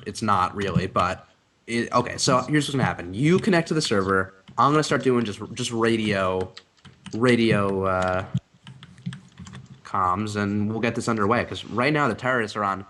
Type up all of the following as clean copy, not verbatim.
it's not really, but okay. So here's what's gonna happen. You connect to the server. I'm gonna start doing just radio comms, and we'll get this underway. Because right now the terrorists are on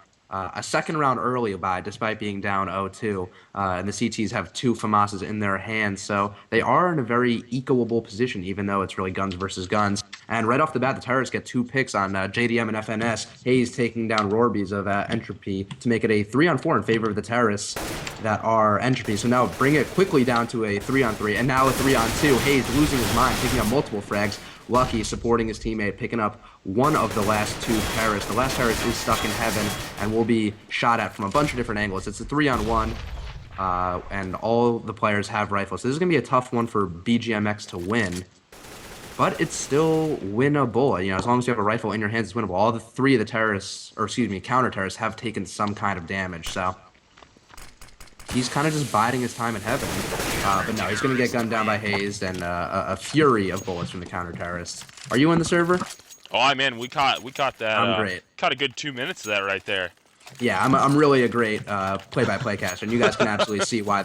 a second round early by, despite being down 0-2, and the CTs have two FAMASs in their hands, so they are in a very equable position, even though it's really guns versus guns. And right off the bat, the terrorists get two picks on JDM and FNS. Hayes taking down Rorbies of Entropy to make it a 3-on-4 in favor of the terrorists that are Entropy. So now bring it quickly down to a 3-on-3, and now a 3-on-2. Hayes losing his mind, picking up multiple frags. Lucky supporting his teammate, picking up one of the last two terrorists. The last terrorist is stuck in heaven and will be shot at from a bunch of different angles. It's a 3-on-1, and all the players have rifles. So this is going to be a tough one for BGMX to win, but it's still winnable. You know, as long as you have a rifle in your hands, it's winnable. All the three of the terrorists, or excuse me, counter-terrorists, have taken some kind of damage, so he's kind of just biding his time in heaven. But no, he's going to get gunned down by Hayes and a fury of bullets from the counter-terrorists. Are you in the server? Oh, man, we caught that. I'm great. Caught a good 2 minutes of that right there. Yeah, I'm really a great play-by-play caster, and you guys can absolutely see why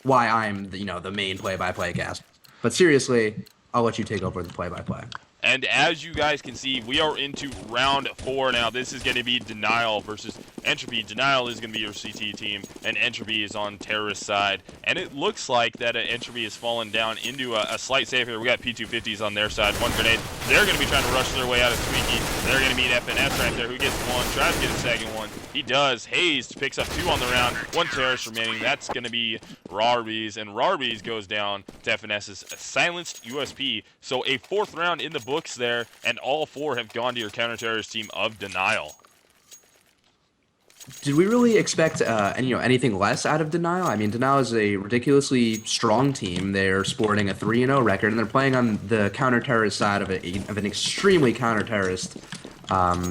I'm the main play-by-play caster. But seriously, I'll let you take over the play-by-play. And as you guys can see, we are into round 4 now. This is going to be Denial versus Entropy. Denial is going to be your CT team, and Entropy is on terrorist side. And it looks like that Entropy has fallen down into a slight save here. We got P250s on their side. One grenade. They're going to be trying to rush their way out of Squeaky. They're going to meet FNS right there, who gets one, tries to get a second one. He does. Hayes picks up 2 on the round. 1 terrorist remaining. That's going to be Rarbies, and Rarbies goes down to FNS's silenced USP. So a 4th round in the books there, and all 4 have gone to your counter-terrorist team of Denial. Did we really expect anything less out of Denial? I mean, Denial is a ridiculously strong team. They're sporting a 3-0 record, and they're playing on the counter-terrorist side of an extremely counter-terrorist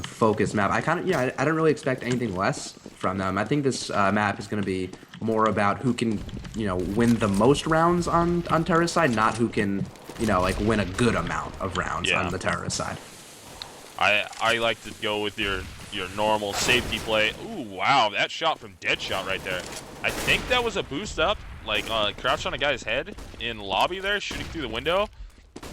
focused map. I don't really expect anything less from them. I think this map is going to be more about who can win the most rounds on terrorist side, not who can win a good amount of rounds on the terrorist side. I like to go with your normal safety play. Ooh, wow, that shot from Deadshot right there. I think that was a boost up, like crouched on a guy's head in lobby there, shooting through the window.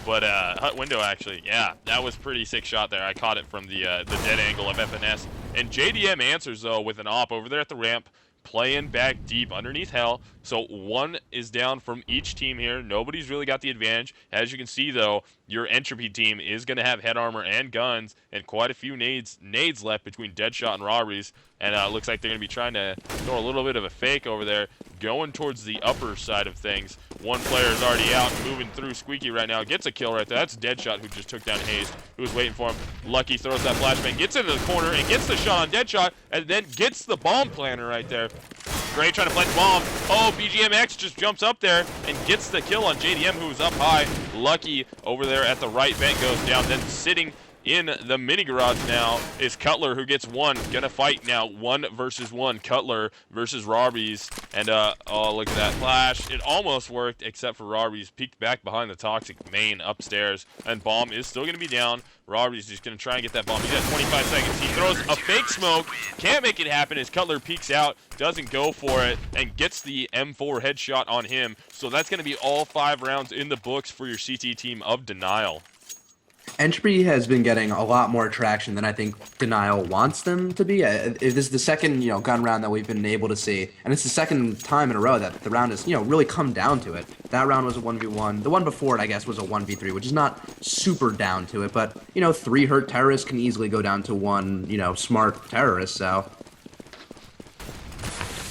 But hut window actually, yeah, that was pretty sick shot there. I caught it from the dead angle of FNS. And JDM answers though with an op over there at the ramp, playing back deep underneath Hell. So 1 is down from each team here. Nobody's really got the advantage. As you can see though, your Entropy team is going to have head armor and guns, and quite a few nades left between Deadshot and Robberies. And looks like they're going to be trying to throw a little bit of a fake over there, going towards the upper side of things. 1 player is already out, moving through Squeaky right now. Gets a kill right there. That's Deadshot, who just took down Hayes, who was waiting for him. Lucky throws that flashbang, gets into the corner, and gets the shot on Deadshot, and then gets the bomb planter right there. Gray trying to plant the bomb. Oh, BGMX just jumps up there and gets the kill on JDM, who's up high. Lucky over there at the right vent goes down. Then sitting in the mini garage now is Cutler, who gets 1. Gonna fight now 1 versus 1. Cutler versus Rarbies. And oh, look at that flash. It almost worked, except for Rarbies peeked back behind the toxic main upstairs. And bomb is still gonna be down. Rarbies just gonna try and get that bomb. He's at 25 seconds. He throws a fake smoke. Can't make it happen as Cutler peeks out, doesn't go for it, and gets the M4 headshot on him. So that's gonna be all 5 rounds in the books for your CT team of Denial. Entropy has been getting a lot more traction than I think Denial wants them to be. This is the second, gun round that we've been able to see, and it's the second time in a row that the round has, really come down to it. That round was a 1v1. The one before it, I guess, was a 1v3, which is not super down to it, but, 3 hurt terrorists can easily go down to 1, smart terrorist, so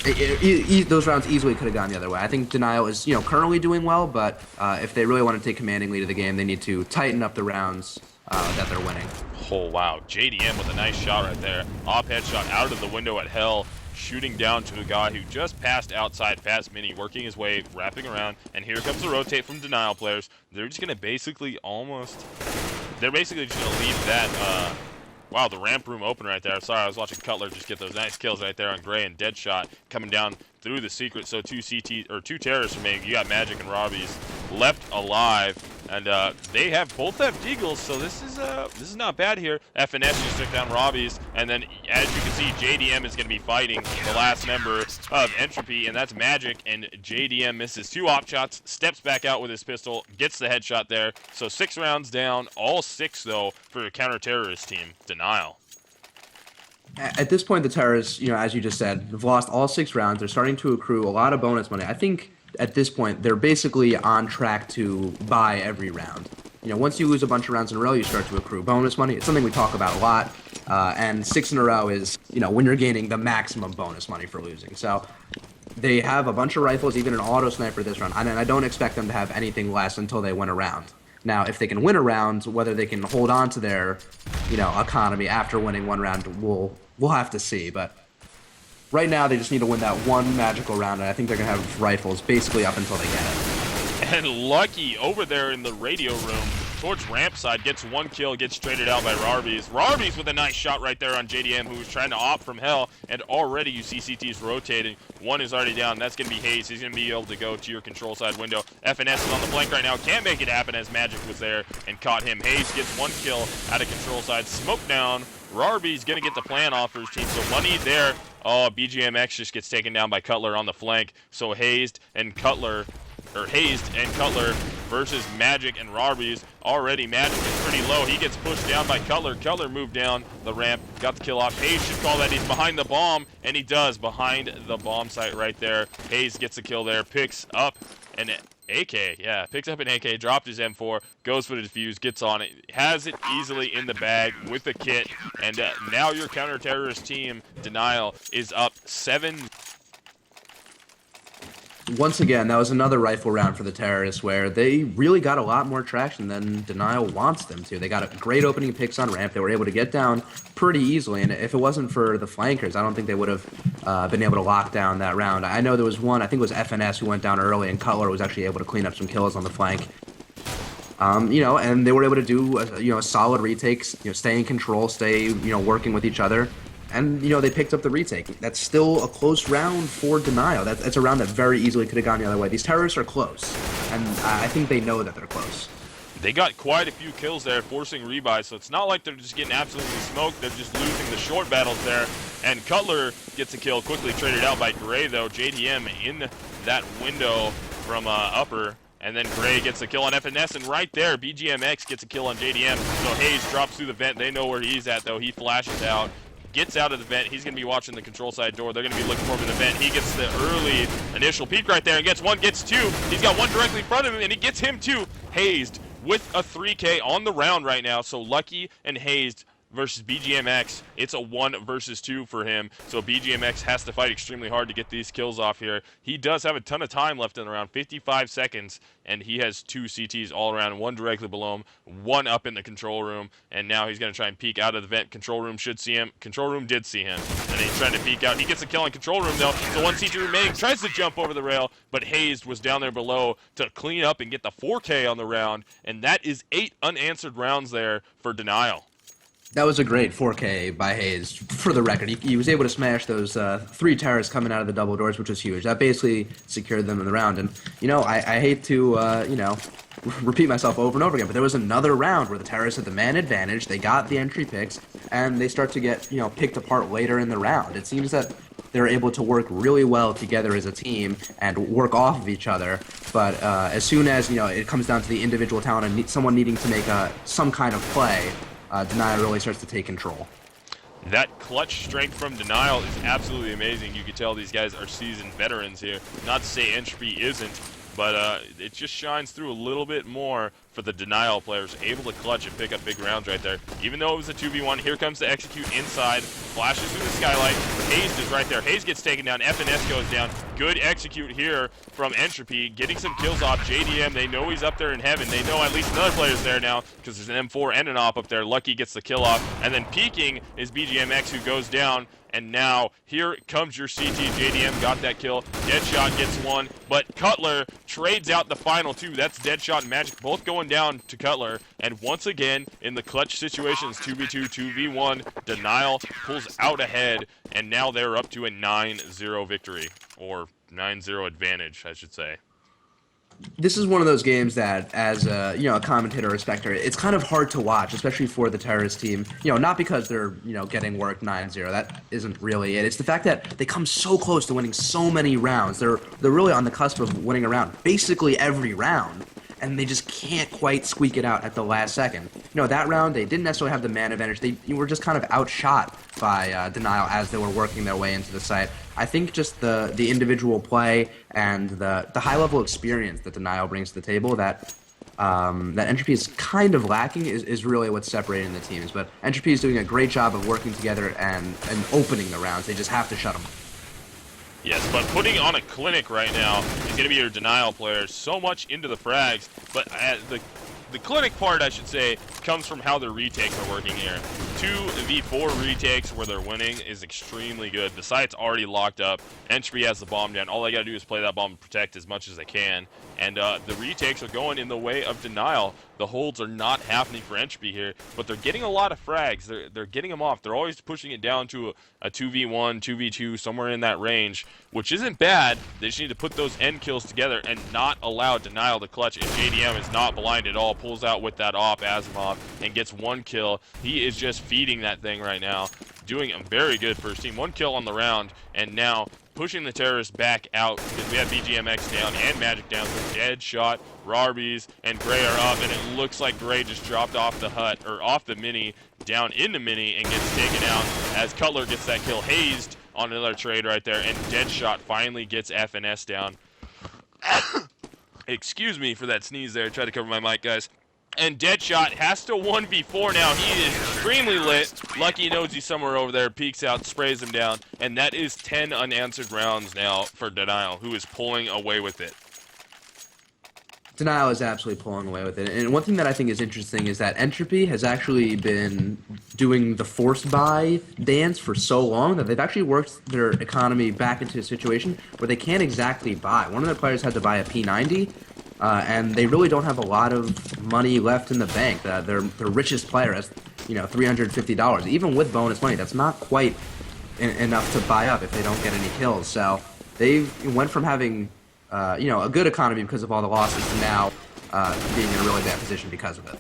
those rounds easily could have gone the other way. I think Denial is, currently doing well, but if they really want to take commanding lead of the game, they need to tighten up the rounds that they're winning. Oh, wow. JDM with a nice shot right there. Op headshot out of the window at Hell, shooting down to a guy who just passed outside fast mini, working his way, wrapping around, and here comes the rotate from Denial players. They're just going to basically just going to leave that, wow, the ramp room open right there. Sorry, I was watching Cutler just get those nice kills right there on Gray and Deadshot coming down through the secret. So 2 terrorists remaining. You got Magic and Robbie's left alive And they both have deagles, so this is not bad here. FNS just took down Robbie's, and then as you can see, JDM is going to be fighting the last member of Entropy, and that's Magic. And JDM misses 2 op shots, steps back out with his pistol, gets the headshot there. So 6 rounds down, all 6 though for a counter-terrorist team. Denial. At this point, the terrorists, as you just said, have lost all 6 rounds. They're starting to accrue a lot of bonus money. I think at this point, they're basically on track to buy every round. Once you lose a bunch of rounds in a row, you start to accrue bonus money. It's something we talk about a lot. And 6 in a row is, when you're gaining the maximum bonus money for losing. So they have a bunch of rifles, even an auto sniper this round. And I don't expect them to have anything less until they win a round. Now, if they can win a round, whether they can hold on to their, economy after winning one round, we'll have to see. But right now, they just need to win that one magical round, and I think they're going to have rifles basically up until they get it. And Lucky over there in the radio room towards ramp side gets 1 kill, gets traded out by Rarbies. Rarbies with a nice shot right there on JDM, who was trying to op from hell, and already you see CTs rotating. 1 is already down. That's going to be Hayes. He's going to be able to go to your control side window. FNS is on the flank right now. Can't make it happen as Magic was there and caught him. Hayes gets 1 kill out of control side. Smoke down. Rarby's going to get the plan off for his team, so money there. Oh, BGMX just gets taken down by Cutler on the flank. So Hazed and Cutler versus Magic and Rarby's. Already Magic is pretty low. He gets pushed down by Cutler. Cutler moved down the ramp, got the kill off. Hayes should call that he's behind the bomb, and he does, behind the bomb site right there. Hayes gets a kill there, picks up an AK, picks up an AK, dropped his M4, goes for the defuse, gets on it, has it easily in the bag with the kit, and now your counter-terrorist team, Denial, is up 7. Once again, that was another rifle round for the terrorists where they really got a lot more traction than Denial wants them to. They got a great opening picks on ramp. They were able to get down pretty easily, and if it wasn't for the flankers, I don't think they would have been able to lock down that round. I know there was one, I think it was FNS, who went down early, and Cutler was actually able to clean up some kills on the flank. And they were able to do a solid retake, stay in control, stay working with each other. And, they picked up the retake. That's still a close round for Denial. That's a round that very easily could have gone the other way. These terrorists are close, and I think they know that they're close. They got quite a few kills there, forcing rebuys, so it's not like they're just getting absolutely smoked. They're just losing the short battles there. And Cutler gets a kill, quickly traded out by Gray, though. JDM in that window from upper. And then Gray gets a kill on FNS, and right there, BGMX gets a kill on JDM. So Hayes drops through the vent. They know where he's at, though. He flashes out. Gets out of the vent. He's going to be watching the control side door. They're going to be looking for him in the vent. He gets the early initial peek right there and gets 1, gets 2. He's got 1 directly in front of him, and he gets him too. Hazed with a 3K on the round right now. So Lucky and Hazed versus BGMX. It's a 1 versus 2 for him. So BGMX has to fight extremely hard to get these kills off here. He does have a ton of time left in the round, 55 seconds, and he has 2 CTs all around, 1 directly below him, 1 up in the control room, and now he's going to try and peek out of the vent. Control room should see him. Control room did see him, and he's trying to peek out. He gets a kill in control room, though, so 1 CT remaining, tries to jump over the rail, but Hazed was down there below to clean up and get the 4K on the round, and that is 8 unanswered rounds there for Denial. That was a great 4K by Hayes, for the record. He was able to smash those 3 terrorists coming out of the double doors, which was huge. That basically secured them in the round. And, I hate to, repeat myself over and over again, but there was another round where the terrorists had the man advantage. They got the entry picks, and they start to get, picked apart later in the round. It seems that they're able to work really well together as a team and work off of each other. But as soon as, it comes down to the individual talent and someone needing to make some kind of play, Denial really starts to take control. That clutch strength from Denial is absolutely amazing. You can tell these guys are seasoned veterans here. Not to say Entropy isn't, but it just shines through a little bit more for the Denial players, able to clutch and pick up big rounds right there. Even though it was a 2v1, here comes the execute inside, flashes through the skylight. Hayes is right there. Hayes gets taken down. FNS goes down. Good execute here from Entropy, getting some kills off JDM. They know he's up there in heaven. They know at least another player's there now because there's an M4 and an op up there. Lucky gets the kill off. And then peeking is BGMX, who goes down. And now, here comes your CT. JDM got that kill. Deadshot gets 1, but Cutler trades out the final 2. That's Deadshot and Magic both going down to Cutler. And once again, in the clutch situations, 2v2, 2v1, Denial pulls out ahead, and now they're up to a 9-0 victory, or 9-0 advantage, I should say. this is one of those games that, as a, a commentator or a spectator, it's kind of hard to watch, especially for the terrorist team. Not because they're getting worked 9-0. That isn't really it. It's the fact that they come so close to winning so many rounds. They're really on the cusp of winning a round, basically every round, and they just can't quite squeak it out at the last second. That round they didn't necessarily have the man advantage. They were just kind of outshot by Denial as they were working their way into the site. I think just the individual play and the high level experience that Denial brings to the table that Entropy is kind of lacking is really what's separating the teams. But Entropy is doing a great job of working together and opening the rounds. They just have to shut them. Yes, but putting on a clinic right now is going to be your Denial player. So much into the frags, but the clinic part, I should say, comes from how the retakes are working here. 2v4 retakes where they're winning is extremely good. The site's already locked up. Entropy has the bomb down. All they gotta do is play that bomb and protect as much as they can. And the retakes are going in the way of Denial. The holds are not happening for Entropy here, but they're getting a lot of frags. They're getting them off. They're always pushing it down to a 2v1, 2v2, somewhere in that range, which isn't bad. They just need to put those end kills together and not allow Denial to clutch. And JDM is not blind at all. Pulls out with that op Asimov and gets 1 kill. He is just feeding that thing right now. Doing a very good first team. 1 kill on the round, and now pushing the terrorists back out because we have BGMX down and Magic down. So Deadshot, Rarbies, and Gray are up, and it looks like Gray just dropped off the hut, or off the mini, down in the mini, and gets taken out as Cutler gets that kill. Hazed on another trade right there, and Deadshot finally gets FNS down. Excuse me for that sneeze there. Try to cover my mic, guys. And Deadshot has to 1v4 now. He is extremely lit. Lucky knows he's somewhere over there. Peeks out, sprays him down. And that is 10 unanswered rounds now for Denial, who is pulling away with it. Denial is absolutely pulling away with it. And one thing that I think is interesting is that Entropy has actually been doing the forced buy dance for so long that they've actually worked their economy back into a situation where they can't exactly buy. One of their players had to buy a P90, and they really don't have a lot of money left in the bank. Their richest player has, $350. Even with bonus money, that's not quite enough to buy up if they don't get any kills. So they went from having a good economy because of all the losses to now being in a really bad position because of it.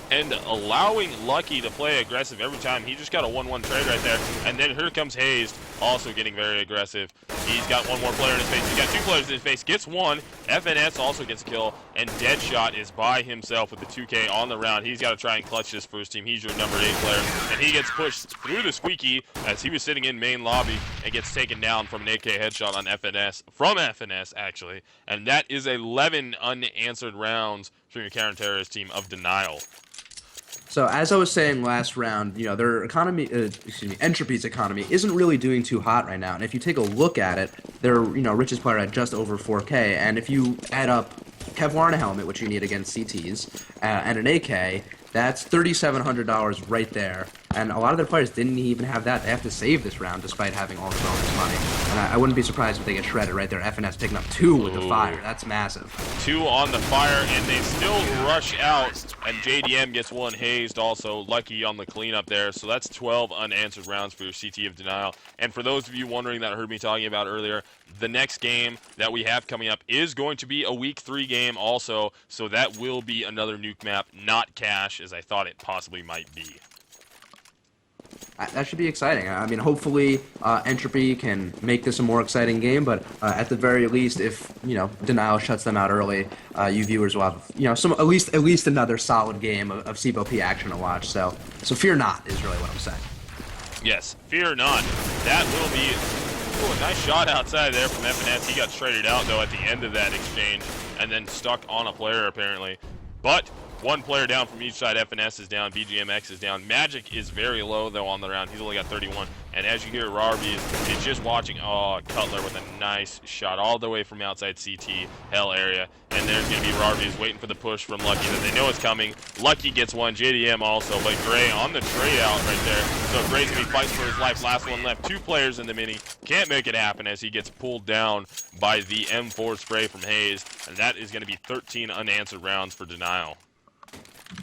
And allowing Lucky to play aggressive every time. He just got a 1-1 trade right there. And then here comes Hazed, also getting very aggressive. He's got one more player in his face. He's got 2 players in his face. Gets 1. FNS also gets a kill. And Deadshot is by himself with the 2K on the round. He's got to try and clutch this first team. He's your number 8 player. And he gets pushed through the squeaky as he was sitting in main lobby and gets taken down from an AK headshot on FNS. From FNS, actually. And that is 11 unanswered rounds from your counter-terrorist team of Denial. So as I was saying last round, their economy, Entropy's economy isn't really doing too hot right now. And if you take a look at it, their richest player at just over 4K. And if you add up Kevlar and a helmet, which you need against CTs, and an AK, that's $3,700 right there. And a lot of their players didn't even have that. They have to save this round despite having all the bonus money. And I wouldn't be surprised if they get shredded right there. FNS picking up 2 with the fire. That's massive. 2 on the fire, and they still rush out. And JDM gets 1 hazed also. Lucky on the cleanup there. So that's 12 unanswered rounds for your CT of Denial. And for those of you wondering that heard me talking about earlier, the next game that we have coming up is going to be a week 3 game also. So that will be another nuke map, not cash, as I thought it possibly might be. That should be exciting. I mean, hopefully Entropy can make this a more exciting game, but at the very least, if Denial shuts them out early, you viewers will have some at least another solid game of CEVO-P action to watch. So fear not is really what I'm saying. Yes, fear not. That will be a nice shot outside there from FNS. He got traded out though at the end of that exchange, and then stuck on a player apparently. But 1 player down from each side. FNS is down. BGMX is down. Magic is very low, though, on the round. He's only got 31. And as you hear, Rarby is just watching. Oh, Cutler with a nice shot all the way from outside CT hell area. And there's going to be Rarby waiting for the push from Lucky that they know is coming. Lucky gets 1. JDM also. But Gray on the trade out right there. So Gray's going to be fighting for his life. Last one left. 2 players in the mini. Can't make it happen as he gets pulled down by the M4 spray from Hayes. And that is going to be 13 unanswered rounds for Denial.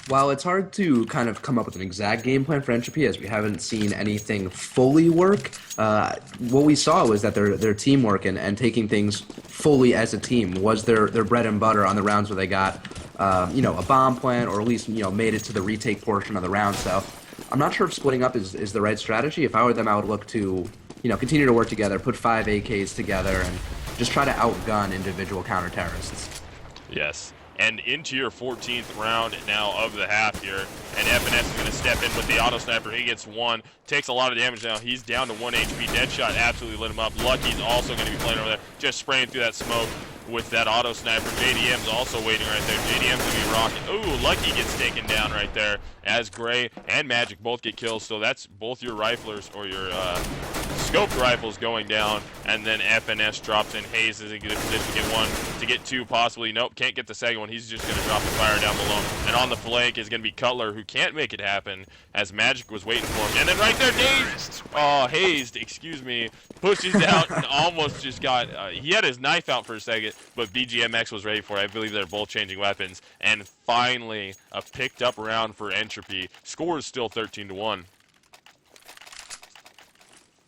While it's hard to kind of come up with an exact game plan for Entropy, as we haven't seen anything fully work, what we saw was that their teamwork and taking things fully as a team was their bread and butter on the rounds where they got, a bomb plan, or at least, made it to the retake portion of the round. So I'm not sure if splitting up is the right strategy. If I were them, I would look to, continue to work together, put 5 AKs together, and just try to outgun individual counter-terrorists. Yes. And into your 14th round now of the half here. And FNS is going to step in with the auto sniper. He gets one, takes a lot of damage now. He's down to 1 HP. Deadshot absolutely lit him up. Lucky's also going to be playing over there, just spraying through that smoke with that auto sniper. JDM's also waiting right there. JDM's going to be rocking. Ooh, Lucky gets taken down right there as Gray and Magic both get kills. So that's both your riflers, or your scoped rifles, going down, and then FNS drops in. Hayes is in good position to get one, to get two possibly. Nope, can't get the second one. He's just going to drop the fire down below. And on the flank is going to be Cutler, who can't make it happen, as Magic was waiting for him. And then right there, Hayes, excuse me, pushes out and almost just got, he had his knife out for a second, but BGMX was ready for it. I believe they're both changing weapons. And finally, a picked up round for Entropy. Score is still 13-1.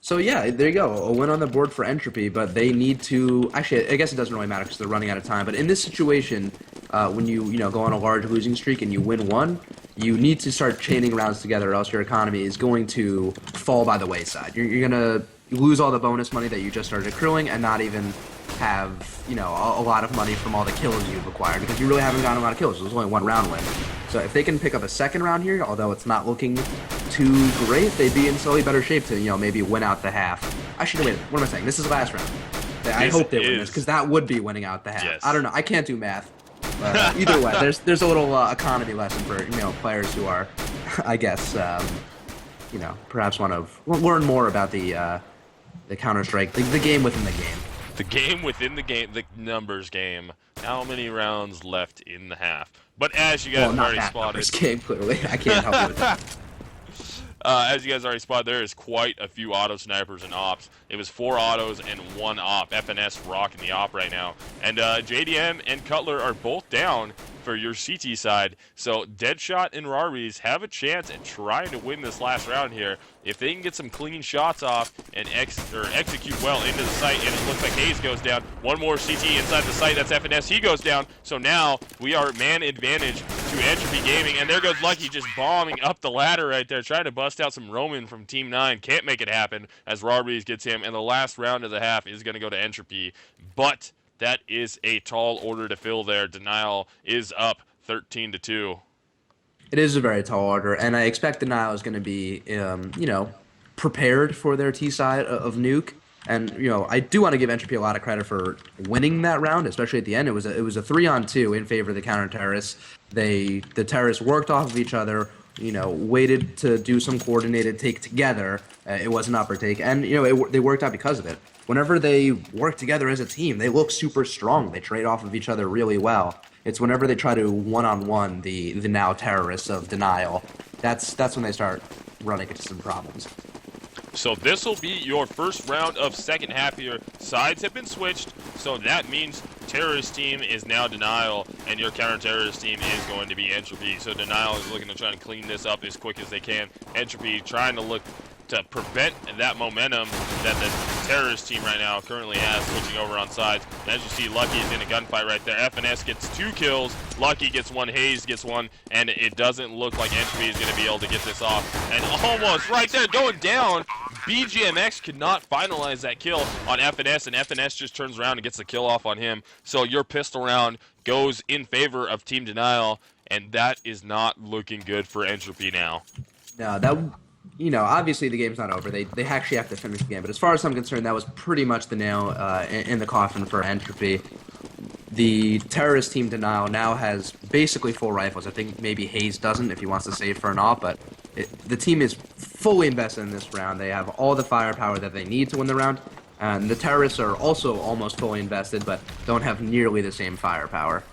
So yeah, there you go. A win on the board for Entropy, but they need to... Actually, I guess it doesn't really matter because they're running out of time. But in this situation, when you go on a large losing streak and you win one, you need to start chaining rounds together, or else your economy is going to fall by the wayside. You're going to lose all the bonus money that you just started accruing and not even have, a lot of money from all the kills you've acquired, because you really haven't gotten a lot of kills. There's only one round win. So if they can pick up a second round here, although it's not looking too great, they'd be in slightly better shape to, maybe win out the half. Actually, wait, what am I saying? This is the last round. I hope they win this, because that would be winning out the half. Yes. I don't know. I can't do math. But either way, there's a little economy lesson for, players who are, I guess, perhaps want to learn more about the Counter-Strike, the game within the game. The game within the game, the numbers game. How many rounds left in the half? But as you guys have already spotted, numbers game, clearly. I can't help you with that. As you guys already spotted, there is quite a few auto snipers and ops. It was 4 autos and 1 op. FNS rocking the op right now. And JDM and Cutler are both down for your CT side. So Deadshot and Rari's have a chance at trying to win this last round here. If they can get some clean shots off and execute well into the site, and it looks like Hayes goes down. One more CT inside the site, that's FNS, he goes down. So now we are man advantage to Entropy Gaming, and there goes Lucky just bombing up the ladder right there, trying to bust out some Roman from Team 9. Can't make it happen as Rari's gets him, and the last round of the half is going to go to Entropy. But that is a tall order to fill there. Denial is up 13-2. It is a very tall order, and I expect Denial is going to be, prepared for their T side of Nuke. And I do want to give Entropy a lot of credit for winning that round, especially at the end. It was a 3-on-2 in favor of the counter terrorists. The terrorists worked off of each other, waited to do some coordinated take together. It was an upper take, and they worked out because of it. Whenever they work together as a team, they look super strong. They trade off of each other really well. It's whenever they try to one-on-one the now terrorists of Denial, that's when they start running into some problems. So this will be your first round of second half here. Sides have been switched, so that means terrorist team is now Denial, and your counter-terrorist team is going to be Entropy. So Denial is looking to try and clean this up as quick as they can. Entropy trying to look to prevent that momentum that the terrorist team right now currently has, switching over on sides. And as you see, Lucky is in a gunfight right there. FNS gets 2 kills, Lucky gets 1, Hayes gets 1, and it doesn't look like Entropy is going to be able to get this off. And almost right there, going down, BGMX could not finalize that kill on FNS, and FNS just turns around and gets the kill off on him. So your pistol round goes in favor of Team Denial, and that is not looking good for Entropy now. No, that... obviously the game's not over. They actually have to finish the game. But as far as I'm concerned, that was pretty much the nail in the coffin for Entropy. The terrorist team Denial now has basically full rifles. I think maybe Hayes doesn't if he wants to save for an op, but the team is fully invested in this round. They have all the firepower that they need to win the round. And the terrorists are also almost fully invested, but don't have nearly the same firepower.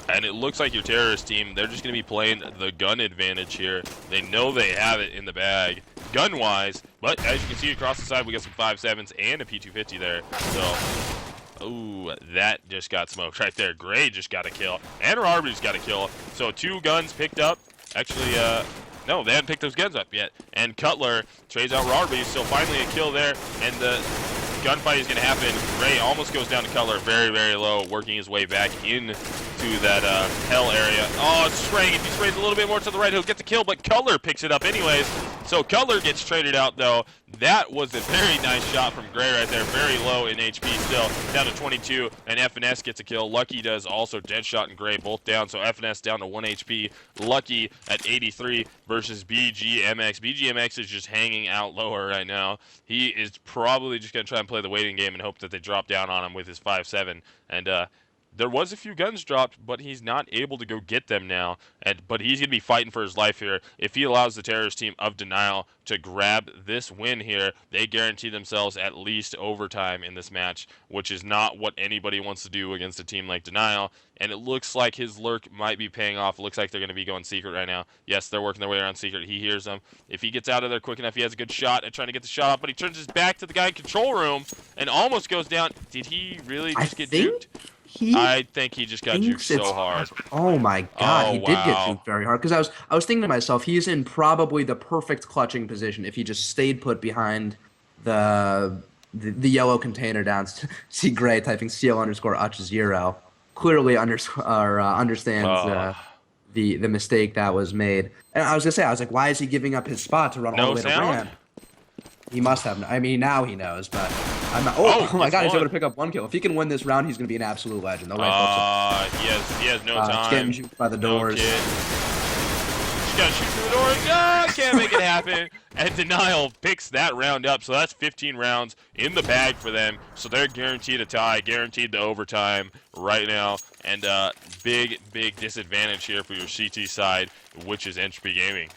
And it looks like your terrorist team, they're just going to be playing the gun advantage here. They know they have it in the bag, gun-wise, but as you can see across the side, we got some 5.7s and a P250 there. So Ooh, that just got smoked right there. Gray just got a kill, and Rarby's got a kill. So 2 guns picked up. Actually, no, they hadn't picked those guns up yet. And Cutler trades out Rarby, so finally a kill there, and the gunfight is going to happen. Gray almost goes down to Cutler, very, very low, working his way back into that hell area. Oh, it's spraying. If he sprays a little bit more to the right, he'll get the kill, but Cutler picks it up anyways. So Cutler gets traded out, though. That was a very nice shot from Gray right there. Very low in HP still, down to 22, and FNS gets a kill. Lucky does also. Deadshot and Gray both down, so FNS down to 1 HP. Lucky at 83 versus BGMX. BGMX is just hanging out lower right now. He is probably just going to try and play the waiting game and hope that they drop down on him with his 5-7. And there was a few guns dropped, but he's not able to go get them now. But he's going to be fighting for his life here. If he allows the terrorist team of Denial to grab this win here, they guarantee themselves at least overtime in this match, which is not what anybody wants to do against a team like Denial. And it looks like his lurk might be paying off. It looks like they're going to be going secret right now. Yes, they're working their way around secret. He hears them. If he gets out of there quick enough, he has a good shot at trying to get the shot off, but he turns his back to the guy in control room and almost goes down. Did he really just get juked? I think he just got juked so hard. Oh my god, he did get wow. juked very hard. Because I was thinking to myself, he's in probably the perfect clutching position if he just stayed put behind the yellow container down. See Gray typing CL_UCH0. Clearly understands the mistake that was made. And I was gonna say, I was like, why is he giving up his spot to run all the way to ramp? He must have. I mean, now he knows, but I'm not. Oh my god, he's able to pick up 1 kill. If he can win this round, he's going to be an absolute legend. He has no time. Getting juked by the doors. Just got to shoot through the door. No, can't make it happen. And Denial picks that round up, so that's 15 rounds in the bag for them. So they're guaranteed a tie, guaranteed the overtime right now. And big disadvantage here for your CT side, which is Entropy Gaming.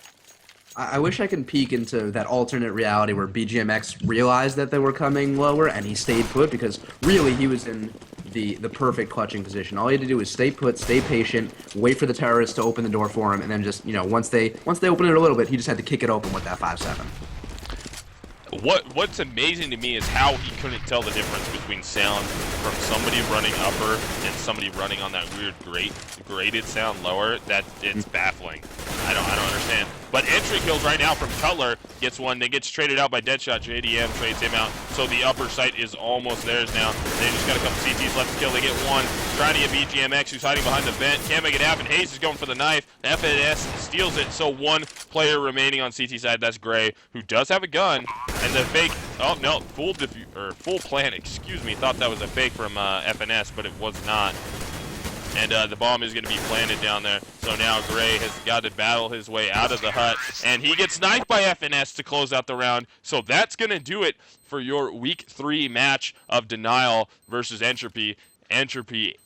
I wish I could peek into that alternate reality where BGMX realized that they were coming lower and he stayed put, because really he was in the perfect clutching position. All he had to do was stay put, stay patient, wait for the terrorists to open the door for him, and then just, once they open it a little bit, he just had to kick it open with that 5-7. What's amazing to me is how he couldn't tell the difference between sound from somebody running upper and somebody running on that weird graded sound lower. That it's baffling. I don't understand. But entry kills right now from Cutler gets one. They gets traded out by Deadshot. JDM trades him out. So the upper site is almost theirs now. They just got a couple CTs left to kill. They get one. Trying to get BGMX, who's hiding behind the vent. Can't make it happen. Hayes is going for the knife. FNS steals it. So 1 player remaining on CT side. That's Gray, who does have a gun. And the fake, oh no, full plan, excuse me. Thought that was a fake from FNS, but it was not. And the bomb is going to be planted down there. So now Gray has got to battle his way out of the hut. And he gets sniped by FNS to close out the round. So that's going to do it for your Week 3 match of Denial versus Entropy. Entropy